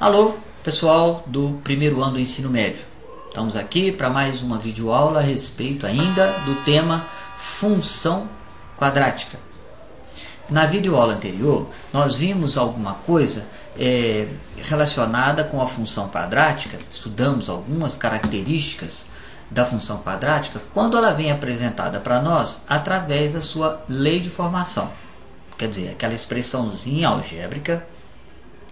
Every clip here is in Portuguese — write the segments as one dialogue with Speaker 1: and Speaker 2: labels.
Speaker 1: Alô, pessoal do primeiro ano do ensino médio. Estamos aqui para mais uma videoaula a respeito ainda do tema função quadrática. Na videoaula anterior, nós vimos alguma coisa relacionada com a função quadrática, estudamos algumas características da função quadrática quando ela vem apresentada para nós através da sua lei de formação. Quer dizer, aquela expressãozinha algébrica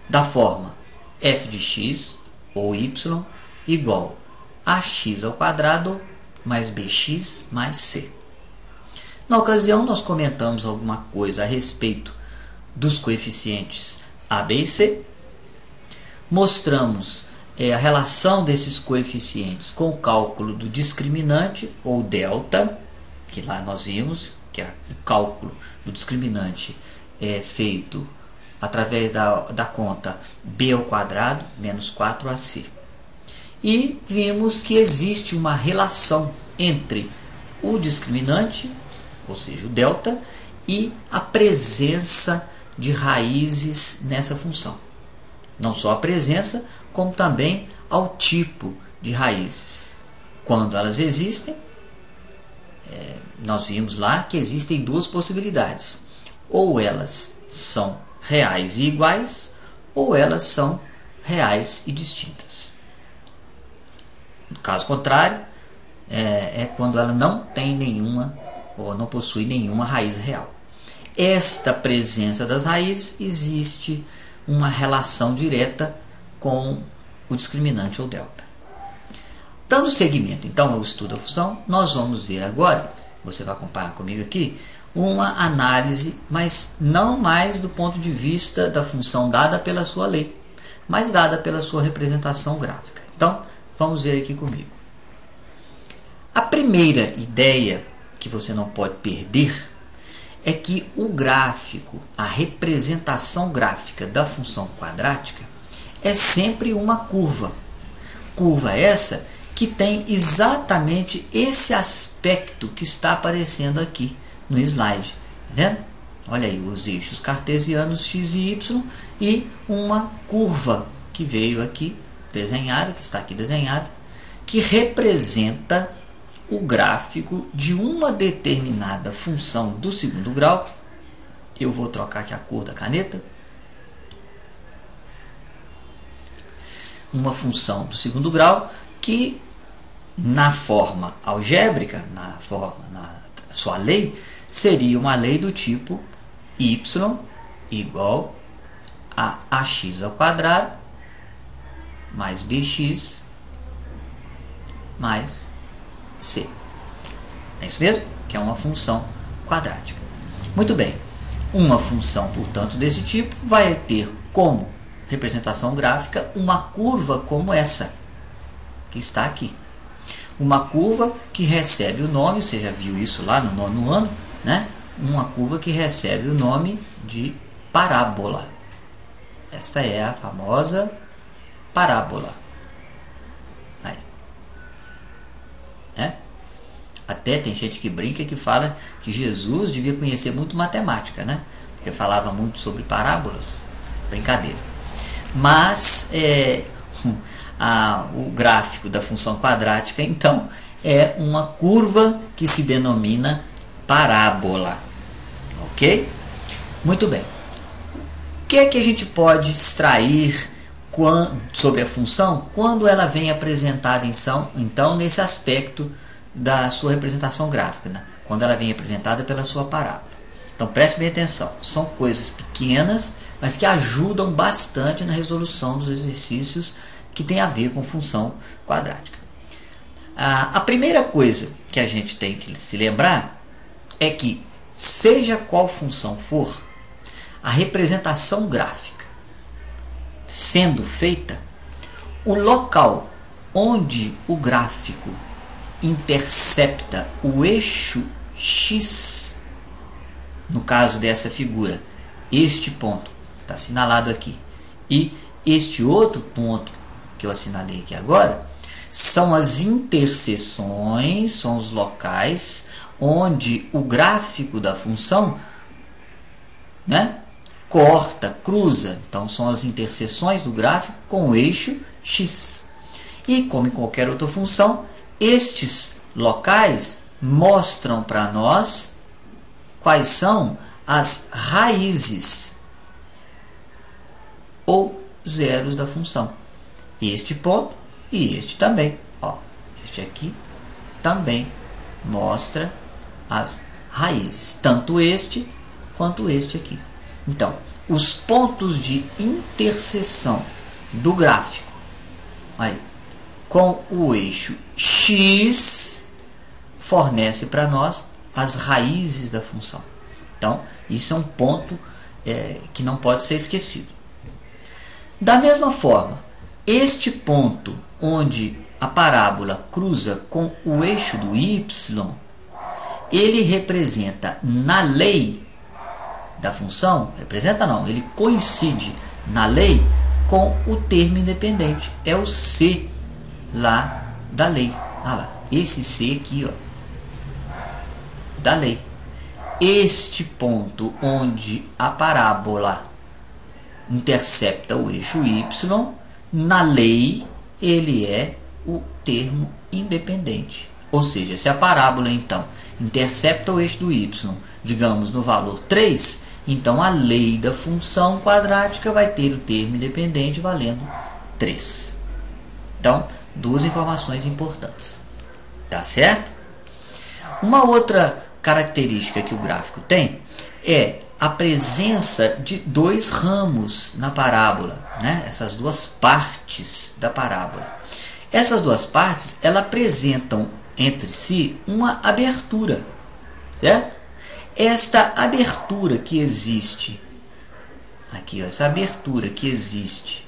Speaker 1: da forma f de x ou y igual a x ao quadrado mais bx mais c. Na ocasião, nós comentamos alguma coisa a respeito dos coeficientes a, b e c. Mostramos a relação desses coeficientes com o cálculo do discriminante ou delta, que lá nós vimos que o cálculo do discriminante é feito através da conta b ao quadrado menos 4ac. E vimos que existe uma relação entre o discriminante, ou seja, o delta, e a presença de raízes nessa função. Não só a presença, como também ao tipo de raízes. Quando elas existem, nós vimos lá que existem duas possibilidades. Ou elas são reais e iguais, ou elas são reais e distintas. No caso contrário, é quando ela não tem nenhuma, ou não possui nenhuma raiz real. Esta presença das raízes existe uma relação direta com o discriminante ou delta. Dando seguimento então ao estudo da função, nós vamos ver agora, você vai acompanhar comigo aqui, uma análise, mas não mais do ponto de vista da função dada pela sua lei, mas dada pela sua representação gráfica. Então, vamos ver aqui comigo. A primeira ideia que você não pode perder é que o gráfico, a representação gráfica da função quadrática é sempre uma curva. Curva essa que tem exatamente esse aspecto que está aparecendo aqui no slide, tá vendo? Olha aí os eixos cartesianos x e y e uma curva que veio aqui desenhada, que está aqui desenhada, que representa o gráfico de uma determinada função do segundo grau. Eu vou trocar aqui a cor da caneta. Uma função do segundo grau que na forma algébrica, na sua lei, seria uma lei do tipo y igual a ax ao quadrado mais bx mais c. É isso mesmo? Que é uma função quadrática. Muito bem. Uma função, portanto, desse tipo vai ter como representação gráfica uma curva como essa, que está aqui. Uma curva que recebe o nome, você já viu isso lá no nono ano, né? Uma curva que recebe o nome de parábola. Esta é a famosa parábola. Aí. Até tem gente que brinca que fala que Jesus devia conhecer muito matemática, né? Porque falava muito sobre parábolas. Brincadeira. Mas o gráfico da função quadrática, então, é uma curva que se denomina parábola. Ok? Muito bem. O que é que a gente pode extrair sobre a função quando ela vem apresentada, então, nesse aspecto da sua representação gráfica, né? Quando ela vem apresentada pela sua parábola. Então, preste bem atenção. São coisas pequenas, mas que ajudam bastante na resolução dos exercícios que tem a ver com função quadrática. A primeira coisa que a gente tem que se lembrar é que, seja qual função for, a representação gráfica sendo feita, o local onde o gráfico intercepta o eixo x, no caso dessa figura, este ponto está assinalado aqui, e este outro ponto que eu assinalei aqui agora, são as interseções, são os locais onde o gráfico da função, né, corta, cruza. Então, são as interseções do gráfico com o eixo x. E, como em qualquer outra função, estes locais mostram para nós quais são as raízes ou zeros da função. Este ponto e este também. Ó, este aqui também mostra as raízes, tanto este quanto este aqui. Então, os pontos de interseção do gráfico aí, com o eixo x fornece para nós as raízes da função. Então, isso é um ponto que não pode ser esquecido. Da mesma forma, este ponto onde a parábola cruza com o eixo do y, ele representa na lei da função, representa não, ele coincide na lei com o termo independente. É o C lá da lei. Ah lá, esse C aqui, ó, da lei. Este ponto onde a parábola intercepta o eixo y, na lei ele é o termo independente. Ou seja, se a parábola então intercepta o eixo do y, digamos no valor 3, então a lei da função quadrática vai ter o termo independente valendo 3. Então, duas informações importantes. Tá certo? Uma outra característica que o gráfico tem é a presença de dois ramos na parábola, né? Essas duas partes da parábola. Essas duas partes, elas apresentam entre si uma abertura, certo? Esta abertura que existe aqui, ó, essa abertura que existe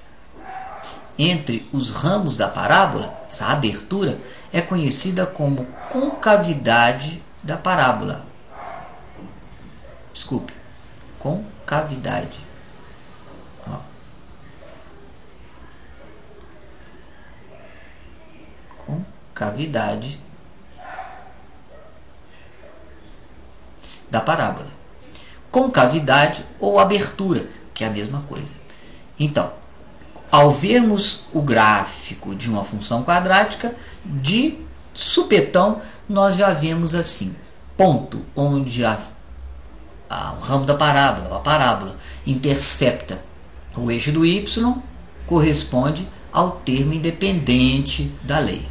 Speaker 1: entre os ramos da parábola, essa abertura é conhecida como concavidade da parábola. Desculpe, concavidade. Ó. Concavidade da parábola. Concavidade ou abertura, que é a mesma coisa. Então, ao vermos o gráfico de uma função quadrática, de supetão, nós já vemos assim, ponto onde o ramo da parábola, a parábola, intercepta o eixo do y, corresponde ao termo independente da lei.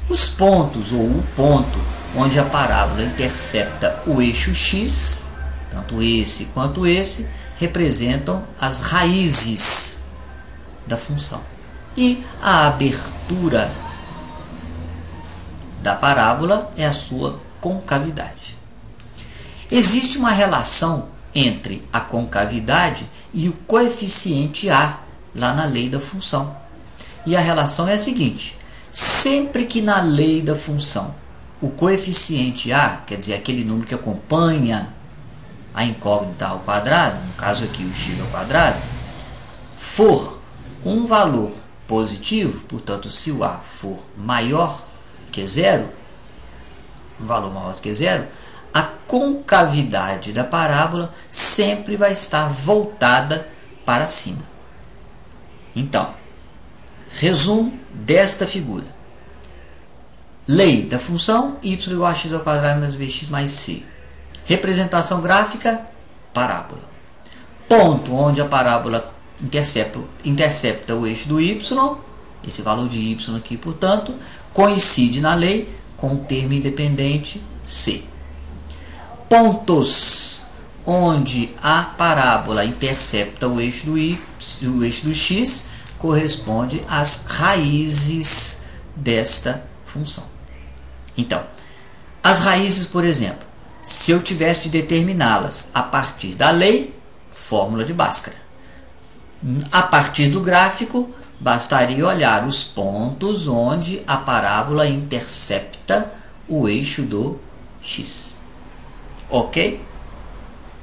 Speaker 1: Os pontos, ou o ponto, onde a parábola intercepta o eixo x, tanto esse quanto esse, representam as raízes da função. E a abertura da parábola é a sua concavidade. Existe uma relação entre a concavidade e o coeficiente A, lá na lei da função. E a relação é a seguinte: sempre que na lei da função o coeficiente A, quer dizer, aquele número que acompanha a incógnita ao quadrado, no caso aqui o x ao quadrado, for um valor positivo, portanto, se o A for maior que zero, um valor maior do que zero, a concavidade da parábola sempre vai estar voltada para cima. Então, resumo desta figura. Lei da função y igual a x ao quadrado menos bx mais c. Representação gráfica, parábola. Ponto onde a parábola intercepta o eixo do y, esse valor de y aqui, portanto, coincide na lei com o termo independente c. Pontos onde a parábola intercepta o eixo do y, o eixo do x, corresponde às raízes desta função. Então, as raízes, por exemplo, se eu tivesse de determiná-las a partir da lei, fórmula de Bhaskara. A partir do gráfico, bastaria olhar os pontos onde a parábola intercepta o eixo do x. Ok?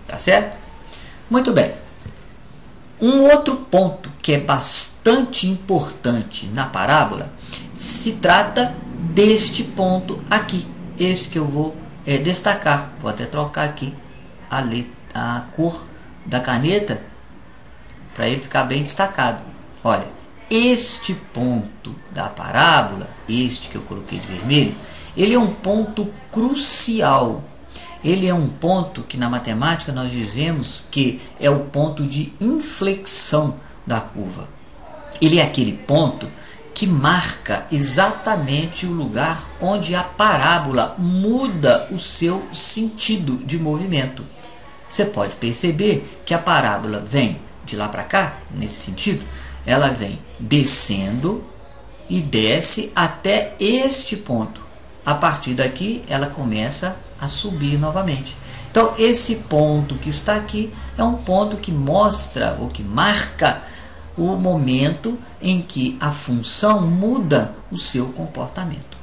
Speaker 1: Tá certo? Muito bem. Um outro ponto que é bastante importante na parábola se trata deste ponto aqui. Esse que eu vou destacar. Vou até trocar aqui a cor da caneta para ele ficar bem destacado. Olha, este ponto da parábola, este que eu coloquei de vermelho, ele é um ponto crucial. Ele é um ponto que na matemática nós dizemos que é o ponto de inflexão da curva. Ele é aquele ponto que marca exatamente o lugar onde a parábola muda o seu sentido de movimento. Você pode perceber que a parábola vem de lá para cá, nesse sentido, ela vem descendo e desce até este ponto. A partir daqui, ela começa a subir novamente. Então, esse ponto que está aqui é um ponto que mostra ou que marca o momento em que a função muda o seu comportamento.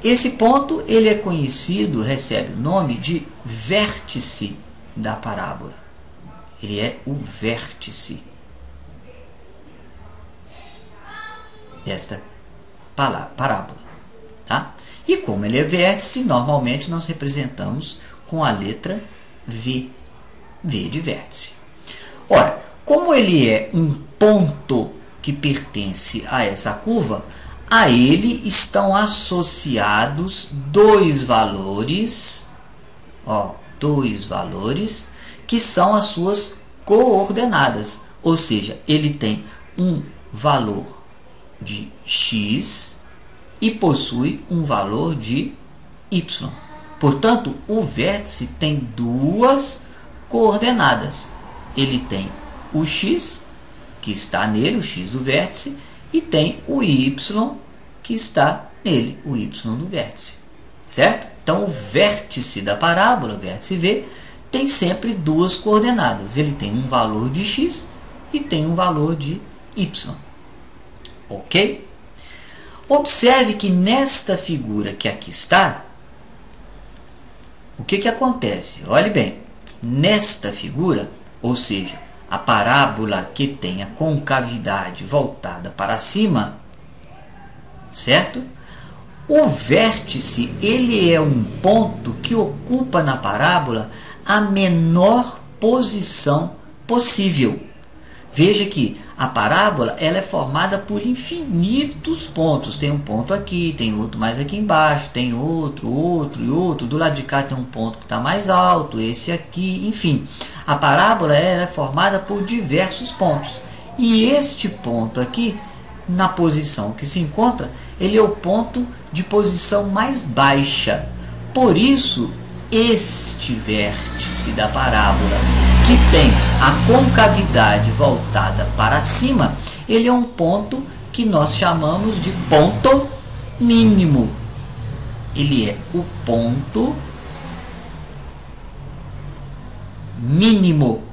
Speaker 1: Esse ponto ele é conhecido, recebe o nome de vértice da parábola. Ele é o vértice desta parábola. Tá? E como ele é vértice, normalmente nós representamos com a letra V. V de vértice. Ora, como ele é um ponto que pertence a essa curva, a ele estão associados dois valores, que são as suas coordenadas. Ou seja, ele tem um valor de x e possui um valor de y. Portanto, o vértice tem duas coordenadas. Ele tem o x, que está nele, o x do vértice, e tem o y, que está nele, o y do vértice. Certo? Então, o vértice da parábola, o vértice V, tem sempre duas coordenadas. Ele tem um valor de x e tem um valor de y. Ok? Observe que nesta figura que aqui está, o que acontece? Olhe bem, nesta figura, ou seja, a parábola que tem a concavidade voltada para cima, certo? O vértice, ele é um ponto que ocupa na parábola a menor posição possível. Veja que a parábola ela é formada por infinitos pontos. Tem um ponto aqui, tem outro mais aqui embaixo, tem outro e outro. Do lado de cá tem um ponto que está mais alto, esse aqui, enfim. A parábola ela é formada por diversos pontos. E este ponto aqui, na posição que se encontra, ele é o ponto de posição mais baixa. Por isso, este vértice da parábola, que tem a concavidade voltada para cima, ele é um ponto que nós chamamos de ponto mínimo. Ele é o ponto mínimo.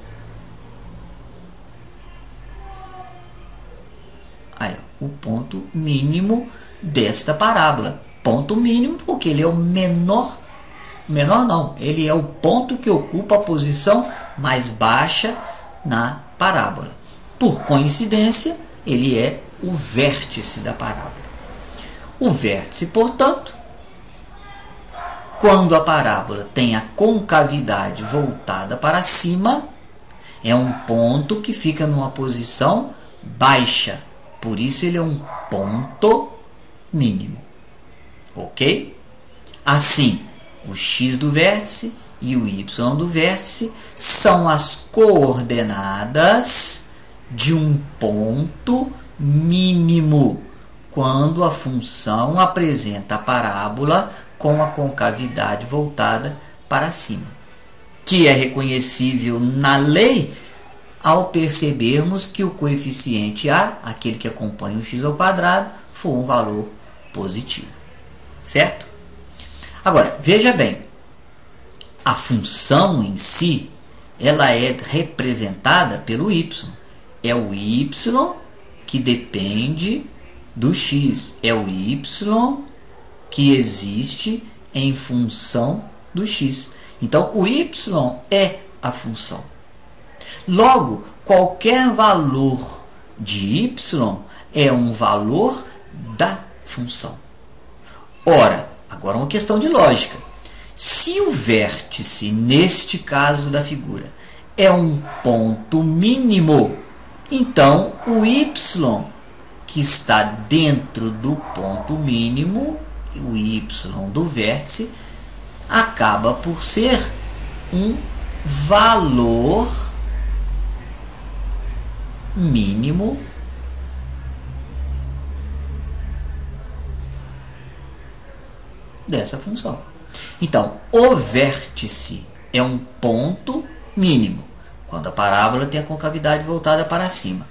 Speaker 1: Aí, o ponto mínimo desta parábola. Ponto mínimo porque ele é o menor não, ele é o ponto que ocupa a posição mais baixa na parábola. Por coincidência, ele é o vértice da parábola. O vértice, portanto, quando a parábola tem a concavidade voltada para cima, é um ponto que fica numa posição baixa. Por isso ele é um ponto mínimo. Ok? Assim, o x do vértice e o y do vértice são as coordenadas de um ponto mínimo, quando a função apresenta a parábola com a concavidade voltada para cima, que é reconhecível na lei ao percebermos que o coeficiente A, aquele que acompanha o x ao quadrado, for um valor positivo. Certo? Agora, veja bem, a função em si, ela é representada pelo y. É o y que depende do x. É o y que existe em função do x. Então, o y é a função. Logo, qualquer valor de y é um valor da função. Ora, agora uma questão de lógica. Se o vértice, neste caso da figura, é um ponto mínimo, então o y que está dentro do ponto mínimo, o y do vértice, acaba por ser um valor mínimo dessa função. Então, o vértice é um ponto mínimo, quando a parábola tem a concavidade voltada para cima.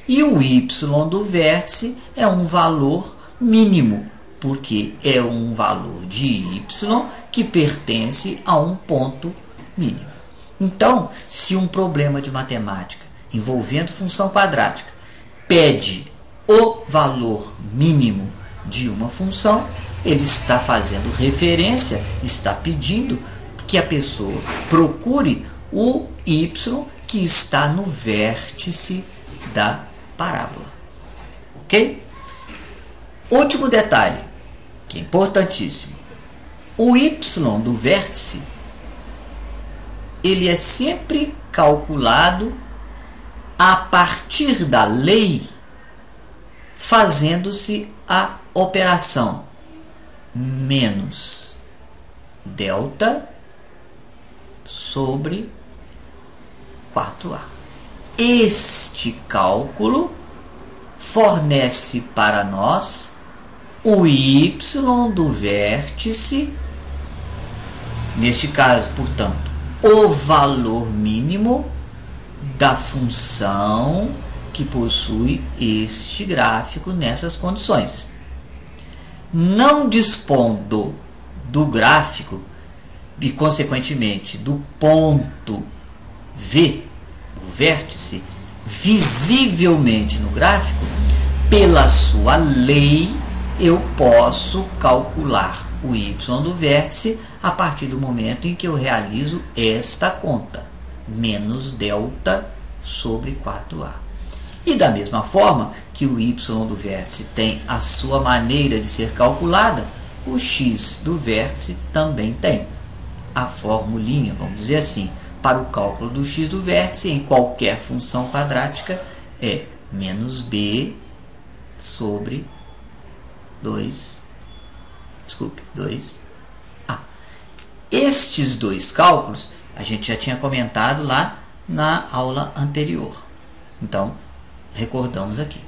Speaker 1: E o y do vértice é um valor mínimo, porque é um valor de y que pertence a um ponto mínimo. Então, se um problema de matemática envolvendo função quadrática pede o valor mínimo de uma função, ele está fazendo referência, está pedindo que a pessoa procure o y que está no vértice da parábola. Ok? Último detalhe, que é importantíssimo. O y do vértice, ele é sempre calculado a partir da lei, fazendo-se a operação menos delta sobre 4a. Este cálculo fornece para nós o y do vértice, neste caso, portanto, o valor mínimo da função que possui este gráfico nessas condições. Não dispondo do gráfico e, consequentemente, do ponto V, o vértice, visivelmente no gráfico, pela sua lei, eu posso calcular o y do vértice a partir do momento em que eu realizo esta conta, menos delta sobre 4a. E da mesma forma que o y do vértice tem a sua maneira de ser calculada, o x do vértice também tem. A formulinha, vamos dizer assim, para o cálculo do x do vértice em qualquer função quadrática é menos b sobre 2a. Estes dois cálculos a gente já tinha comentado lá na aula anterior. Então, recordamos aqui.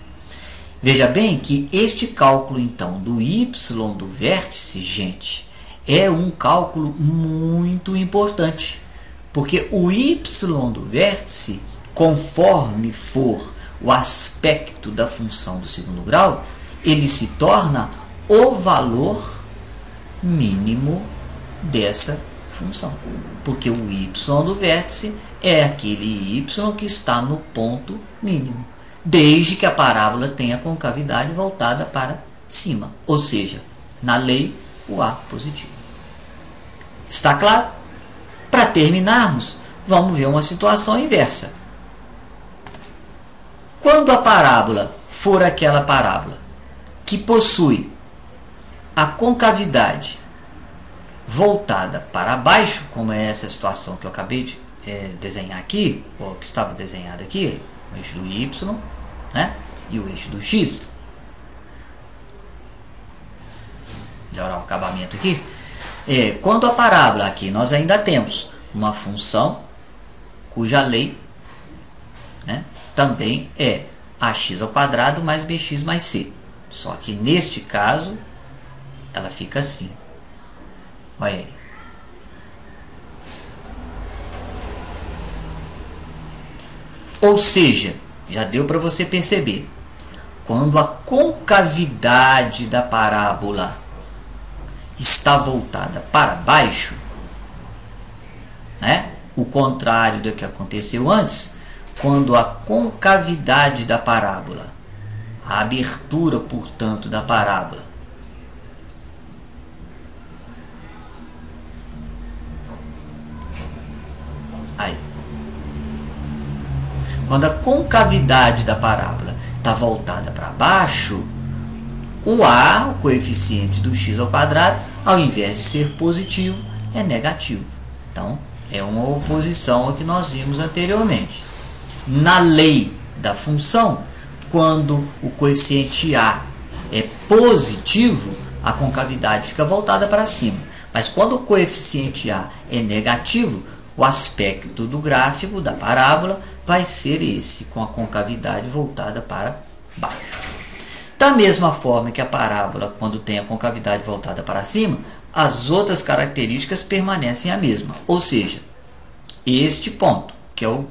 Speaker 1: Veja bem que este cálculo, então, do y do vértice, gente, é um cálculo muito importante. Porque o y do vértice, conforme for o aspecto da função do segundo grau, ele se torna o valor mínimo dessa função. Porque o y do vértice é aquele y que está no ponto mínimo, desde que a parábola tenha a concavidade voltada para cima, ou seja, na lei, o a positivo. Está claro? Para terminarmos, vamos ver uma situação inversa. Quando a parábola for aquela parábola que possui a concavidade voltada para baixo, como é essa situação que eu acabei de desenhar aqui, ou que estava desenhada aqui, o eixo do y, né, e o eixo do x. Melhorar o acabamento aqui. Quando a parábola aqui nós ainda temos uma função cuja lei, né, também é ax ao quadrado mais bx mais c. Só que neste caso ela fica assim. Olha aí. Ou seja, já deu para você perceber, quando a concavidade da parábola está voltada para baixo, né? O contrário do que aconteceu antes, quando a concavidade da parábola, a abertura, portanto, da parábola, aí, quando a concavidade da parábola está voltada para baixo, o a, o coeficiente do x ao quadrado, ao invés de ser positivo, é negativo. Então, É uma oposição ao que nós vimos anteriormente. Na lei da função, quando o coeficiente A é positivo, a concavidade fica voltada para cima. Mas quando o coeficiente A é negativo, o aspecto do gráfico da parábola vai ser esse, com a concavidade voltada para baixo. Da mesma forma que a parábola, quando tem a concavidade voltada para cima, as outras características permanecem a mesma. Ou seja, este ponto, que é a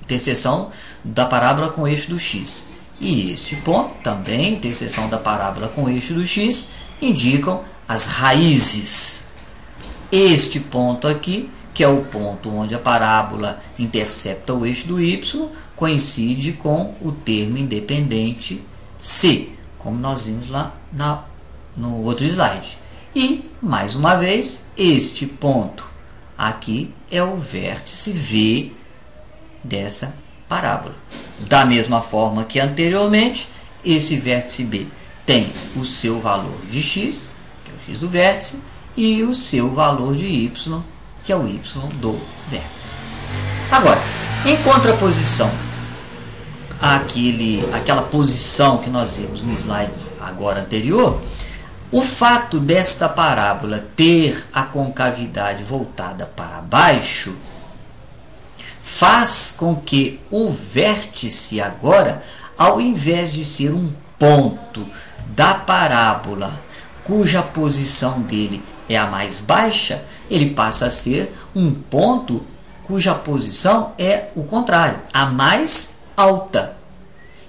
Speaker 1: interseção da parábola com o eixo do x, e este ponto, também interseção da parábola com o eixo do x, indicam as raízes. Este ponto aqui, que é o ponto onde a parábola intercepta o eixo do y, coincide com o termo independente C, como nós vimos lá no outro slide. E, mais uma vez, este ponto aqui é o vértice V dessa parábola. Da mesma forma que anteriormente, esse vértice B tem o seu valor de x, que é o x do vértice, e o seu valor de y, que é o y do vértice. Agora, em contraposição àquela posição que nós vimos no slide agora anterior, o fato desta parábola ter a concavidade voltada para baixo faz com que o vértice agora, ao invés de ser um ponto da parábola cuja posição dele é a mais baixa, ele passa a ser um ponto cuja posição é o contrário, a mais alta.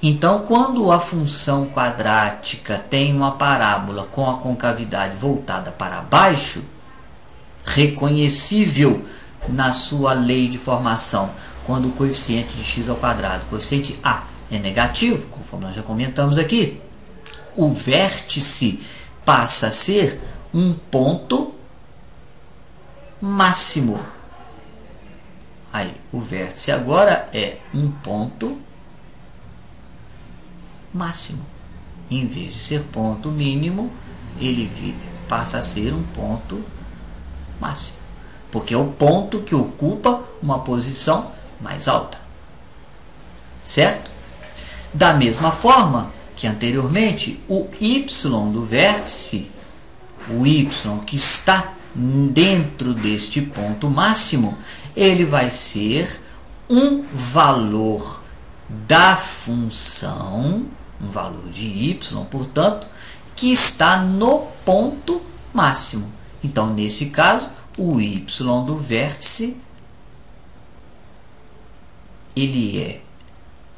Speaker 1: Então, quando a função quadrática tem uma parábola com a concavidade voltada para baixo, reconhecível na sua lei de formação, quando o coeficiente de x ao quadrado, o coeficiente A, é negativo, conforme nós já comentamos aqui, o vértice passa a ser um ponto máximo. Aí, o vértice agora é um ponto máximo. Em vez de ser ponto mínimo, ele passa a ser um ponto máximo, porque é o ponto que ocupa uma posição mais alta. Certo? Da mesma forma que anteriormente, o y do vértice, o y que está dentro deste ponto máximo, ele vai ser um valor da função, um valor de y, portanto, que está no ponto máximo. Então, nesse caso, o y do vértice, ele é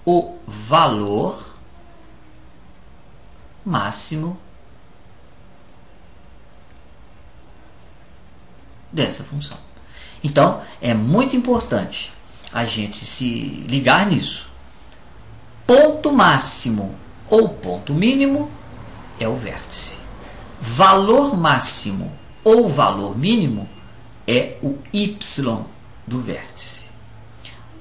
Speaker 1: o valor máximo dessa função. Então, é muito importante a gente se ligar nisso. Ponto máximo ou ponto mínimo é o vértice. Valor máximo ou valor mínimo é o y do vértice.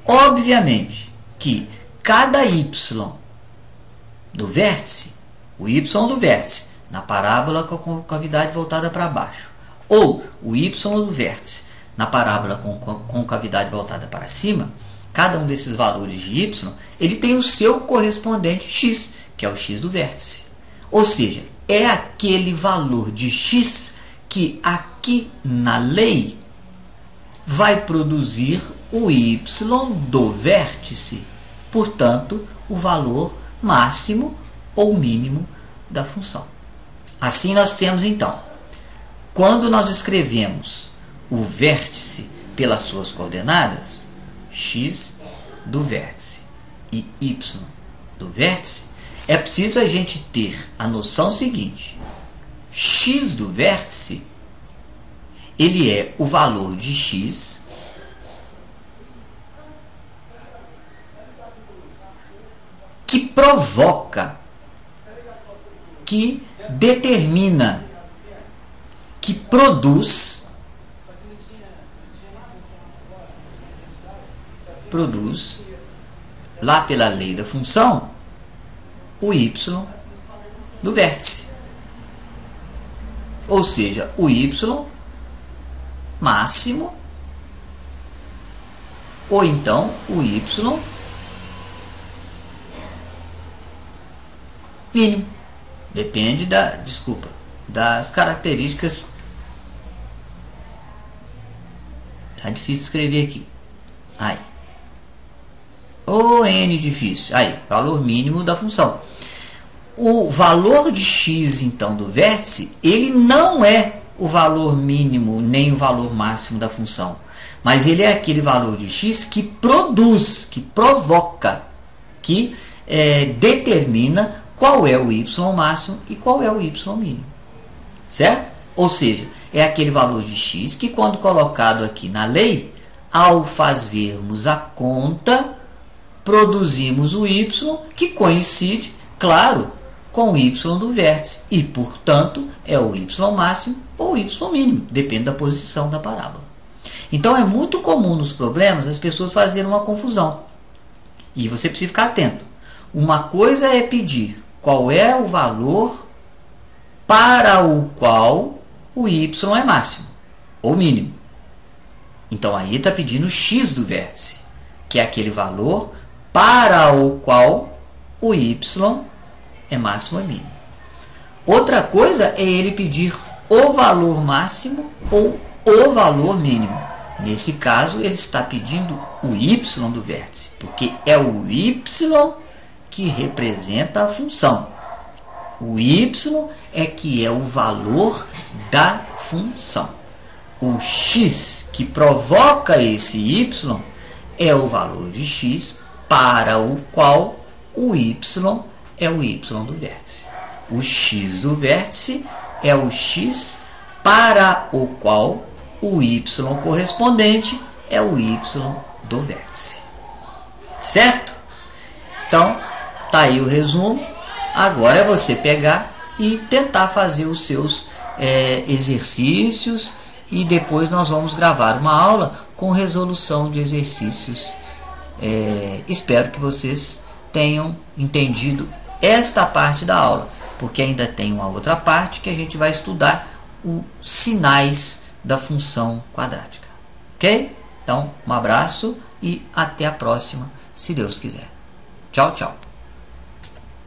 Speaker 1: Obviamente que cada y do vértice, o y do vértice na parábola com a concavidade voltada para baixo, ou o y do vértice na parábola com concavidade voltada para cima, cada um desses valores de y, ele tem o seu correspondente x, que é o x do vértice. Ou seja, é aquele valor de x que aqui na lei vai produzir o y do vértice, portanto, o valor máximo ou mínimo da função. Assim nós temos então, quando nós escrevemos o vértice pelas suas coordenadas, x do vértice e y do vértice, é preciso a gente ter a noção seguinte: x do vértice, ele é o valor de x que provoca, que determina, que produz lá pela lei da função o y do vértice. Ou seja, o y máximo ou então o y mínimo. Depende das características. Tá difícil de escrever aqui. Aí. O n difícil. Aí, valor mínimo da função. O valor de x, então, do vértice, ele não é o valor mínimo nem o valor máximo da função. Mas ele é aquele valor de x que produz, que provoca, que determina qual é o y máximo e qual é o y mínimo. Certo? Ou seja, é aquele valor de x que, quando colocado aqui na lei, ao fazermos a conta, produzimos o y que coincide, claro, com o y do vértice. E, portanto, é o y máximo ou o y mínimo, depende da posição da parábola. Então, é muito comum nos problemas as pessoas fazerem uma confusão. E você precisa ficar atento. Uma coisa é pedir qual é o valor para o qual o y é máximo ou mínimo. Então, aí está pedindo o x do vértice, que é aquele valor para o qual o y é máximo ou mínimo. Outra coisa é ele pedir o valor máximo ou o valor mínimo. Nesse caso, ele está pedindo o y do vértice, porque é o y que representa a função. O y é que é o valor da função. O x que provoca esse y é o valor de x para o qual o y é o y do vértice. O x do vértice é o x para o qual o y correspondente é o y do vértice. Certo? Então, tá aí o resumo. Agora é você pegar e tentar fazer os seus exercícios, e depois nós vamos gravar uma aula com resolução de exercícios. Espero que vocês tenham entendido esta parte da aula, porque ainda tem uma outra parte que a gente vai estudar os sinais da função quadrática. Ok? Então, um abraço e até a próxima, se Deus quiser. Tchau, tchau.